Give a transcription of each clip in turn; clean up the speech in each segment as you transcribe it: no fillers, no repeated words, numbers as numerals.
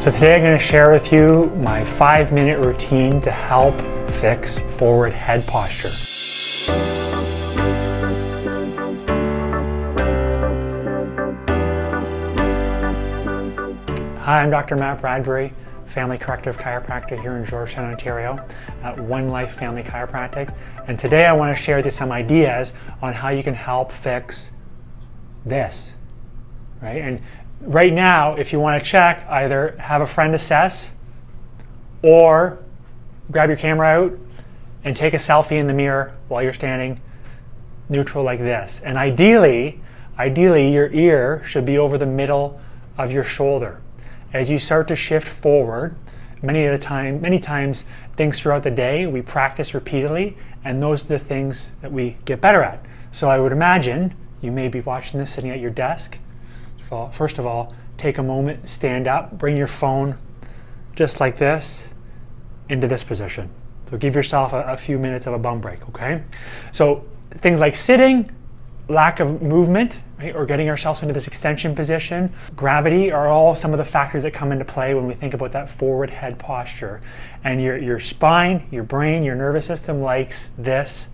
So today I'm going to share with you my 5-minute routine to help fix forward head posture. Hi, I'm Dr. Matt Bradbury, family corrective chiropractor here in Georgetown, Ontario at One Life Family Chiropractic. And today I want to share with you some ideas on how you can help fix this, right? And right now, if you want to check, either have a friend assess or grab your camera out and take a selfie in the mirror while you're standing neutral like this. And ideally your ear should be over the middle of your shoulder. As you start to shift forward, many times things throughout the day we practice repeatedly, and those are the things that we get better at. So I would imagine you may be watching this sitting at your desk. First of all, take a moment, stand up, bring your phone just like this into this position. So give yourself a few minutes of a bum break, okay? So things like sitting, lack of movement, right, or getting ourselves into this extension position, gravity are all some of the factors that come into play when we think about that forward head posture. And your spine, your brain, your nervous system likes this.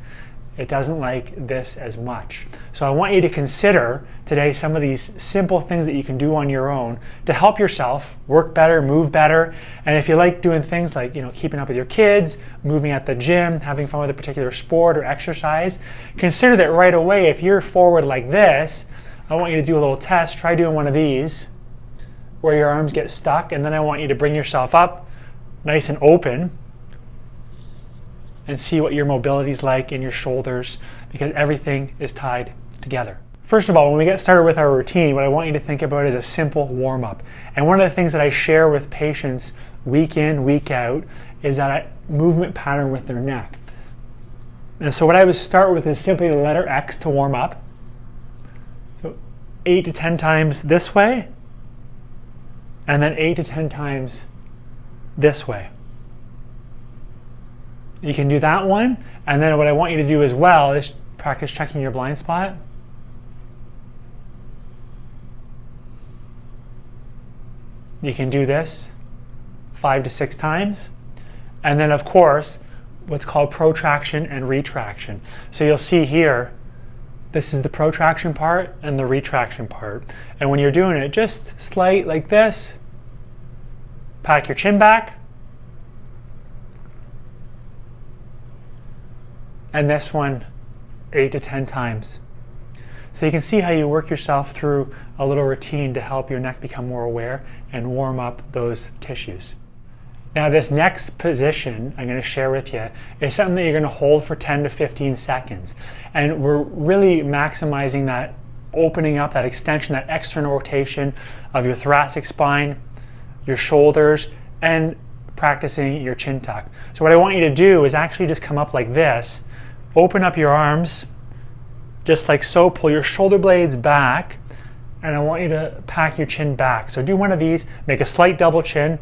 It doesn't like this as much. So I want you to consider today some of these simple things that you can do on your own to help yourself work better, move better. And if you like doing things like, keeping up with your kids, moving at the gym, having fun with a particular sport or exercise, consider that right away. If you're forward like this, I want you to do a little test. Try doing one of these where your arms get stuck, and then I want you to bring yourself up nice and open and see what your mobility is like in your shoulders, because everything is tied together. First of all, when we get started with our routine, what I want you to think about is a simple warm-up. And one of the things that I share with patients week in, week out is that movement pattern with their neck. And so what I would start with is simply the letter X to warm up. So 8 to 10 times this way, and then 8 to 10 times this way. You can do that one, and then what I want you to do as well is practice checking your blind spot. You can do this 5 to 6 times, and then of course what's called protraction and retraction. So you'll see here, this is the protraction part and the retraction part, and when you're doing it, just slight like this, pack your chin back, and this one 8 to 10 times. So you can see how you work yourself through a little routine to help your neck become more aware and warm up those tissues. Now this next position I'm going to share with you is something that you're going to hold for 10 to 15 seconds. And we're really maximizing that opening up, that extension, that external rotation of your thoracic spine, your shoulders, and practicing your chin tuck. So what I want you to do is actually just come up like this. Open up your arms, just like so, pull your shoulder blades back, and I want you to pack your chin back. So do one of these, make a slight double chin,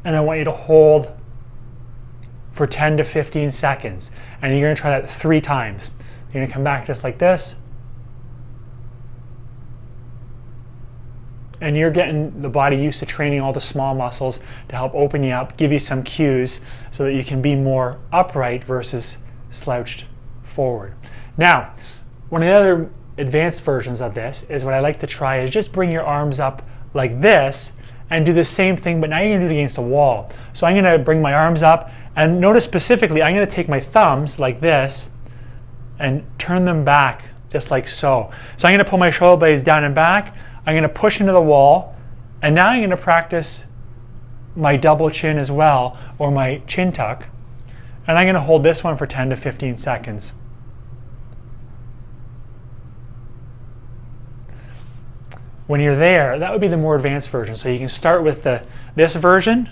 and I want you to hold for 10 to 15 seconds. And you're gonna try that 3 times. You're gonna come back just like this, and you're getting the body used to training all the small muscles to help open you up, give you some cues so that you can be more upright versus slouched forward. Now, one of the other advanced versions of this is what I like to try is just bring your arms up like this and do the same thing, but now you're gonna do it against a wall. So I'm gonna bring my arms up, and notice specifically, I'm gonna take my thumbs like this and turn them back just like so. So I'm gonna pull my shoulder blades down and back, I'm going to push into the wall, and now I'm going to practice my double chin as well, or my chin tuck, and I'm going to hold this one for 10 to 15 seconds. When you're there, that would be the more advanced version. So you can start with this version,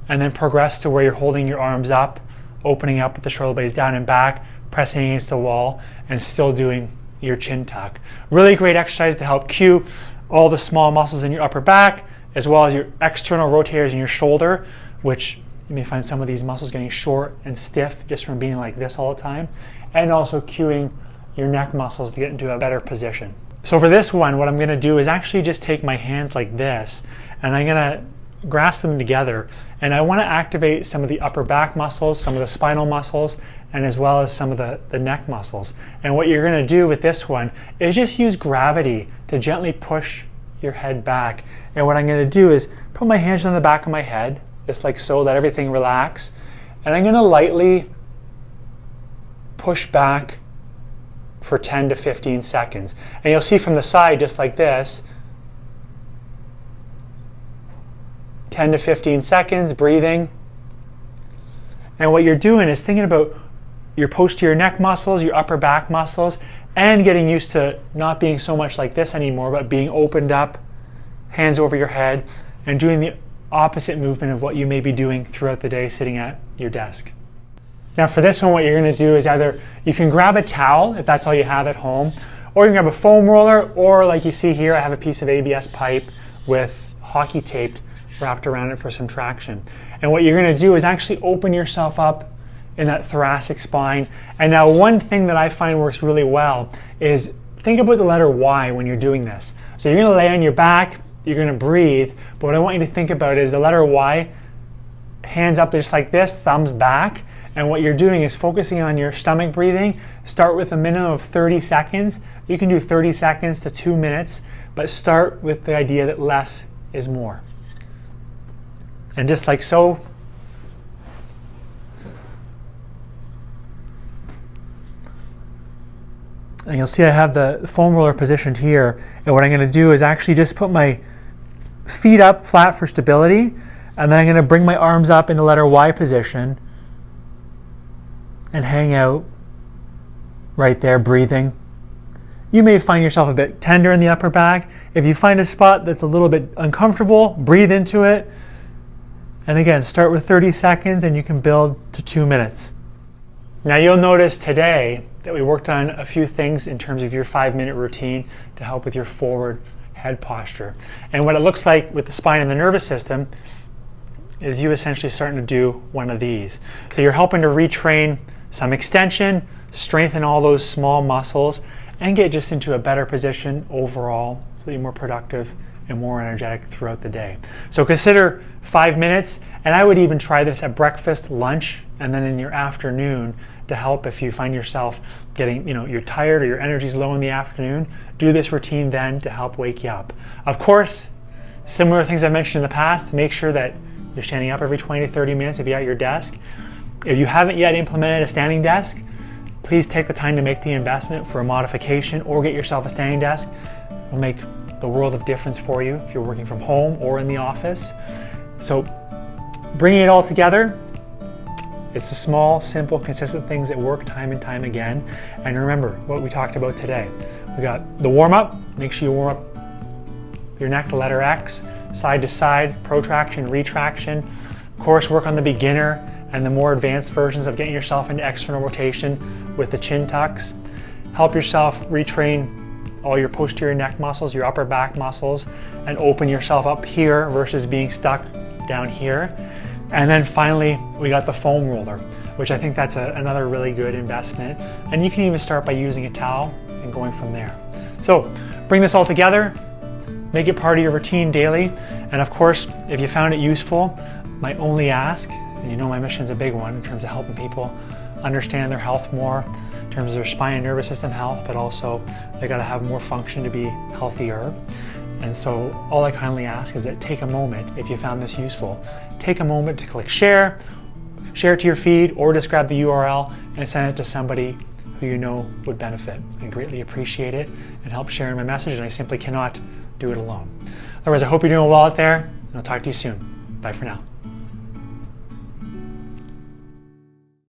and then progress to where you're holding your arms up, opening up with the shoulder blades down and back, pressing against the wall, and still doing your chin tuck. Really great exercise to help cue all the small muscles in your upper back, as well as your external rotators in your shoulder, which you may find some of these muscles getting short and stiff just from being like this all the time, and also cueing your neck muscles to get into a better position. So for this one, what I'm going to do is actually just take my hands like this, and I'm going to grasp them together, and I want to activate some of the upper back muscles, some of the spinal muscles, and as well as some of the neck muscles. And what you're going to do with this one is just use gravity to gently push your head back. And what I'm going to do is put my hands on the back of my head, just like so, let everything relax, and I'm going to lightly push back for 10 to 15 seconds. And you'll see from the side, just like this, 10 to 15 seconds, breathing. And what you're doing is thinking about your posterior neck muscles, your upper back muscles, and getting used to not being so much like this anymore, but being opened up, hands over your head, and doing the opposite movement of what you may be doing throughout the day sitting at your desk. Now for this one, what you're going to do is either you can grab a towel if that's all you have at home, or you can grab a foam roller, or like you see here, I have a piece of ABS pipe with hockey tape wrapped around it for some traction. And what you're going to do is actually open yourself up in that thoracic spine. And now one thing that I find works really well is think about the letter Y when you're doing this. So you're going to lay on your back, you're going to breathe, but what I want you to think about is the letter Y, hands up just like this, thumbs back. And what you're doing is focusing on your stomach breathing. Start with a minimum of 30 seconds. You can do 30 seconds to 2 minutes, but start with the idea that less is more. And just like so, and you'll see I have the foam roller positioned here, and what I'm going to do is actually just put my feet up flat for stability, and then I'm going to bring my arms up in the letter Y position and hang out right there, breathing. You may find yourself a bit tender in the upper back. If you find a spot that's a little bit uncomfortable, breathe into it. And again, start with 30 seconds and you can build to 2 minutes. Now you'll notice today that we worked on a few things in terms of your 5-minute routine to help with your forward head posture. And what it looks like with the spine and the nervous system is you essentially starting to do one of these. So you're helping to retrain some extension, strengthen all those small muscles, and get just into a better position overall so that you're more productive and more energetic throughout the day. So consider 5 minutes, and I would even try this at breakfast, lunch, and then in your afternoon to help if you find yourself getting, you're tired or your energy's low in the afternoon. Do this routine then to help wake you up. Of course, similar things I mentioned in the past, make sure that you're standing up every 20 to 30 minutes if you're at your desk. If you haven't yet implemented a standing desk, please take the time to make the investment for a modification or get yourself a standing desk. It will make the world of difference for you if you're working from home or in the office. So bringing it all together, it's the small, simple, consistent things that work time and time again. And remember what we talked about today. We got the warm-up. Make sure you warm up your neck, the letter X, side to side, protraction, retraction. Of course, work on the beginner and the more advanced versions of getting yourself into external rotation with the chin tucks. Help yourself retrain all your posterior neck muscles, your upper back muscles, and open yourself up here versus being stuck down here. And then finally, we got the foam roller, which I think that's another really good investment. And you can even start by using a towel and going from there. So bring this all together, make it part of your routine daily. And of course, if you found it useful, my only ask, and you know my mission is a big one in terms of helping people understand their health more, in terms of their spine and nervous system health, but also they got to have more function to be healthier. And so all I kindly ask is that take a moment, if you found this useful, take a moment to click share it to your feed, or just grab the URL and send it to somebody who you know would benefit. I greatly appreciate it and help sharing my message, and I simply cannot do it alone. Otherwise, I hope you're doing well out there, and I'll talk to you soon. Bye for now.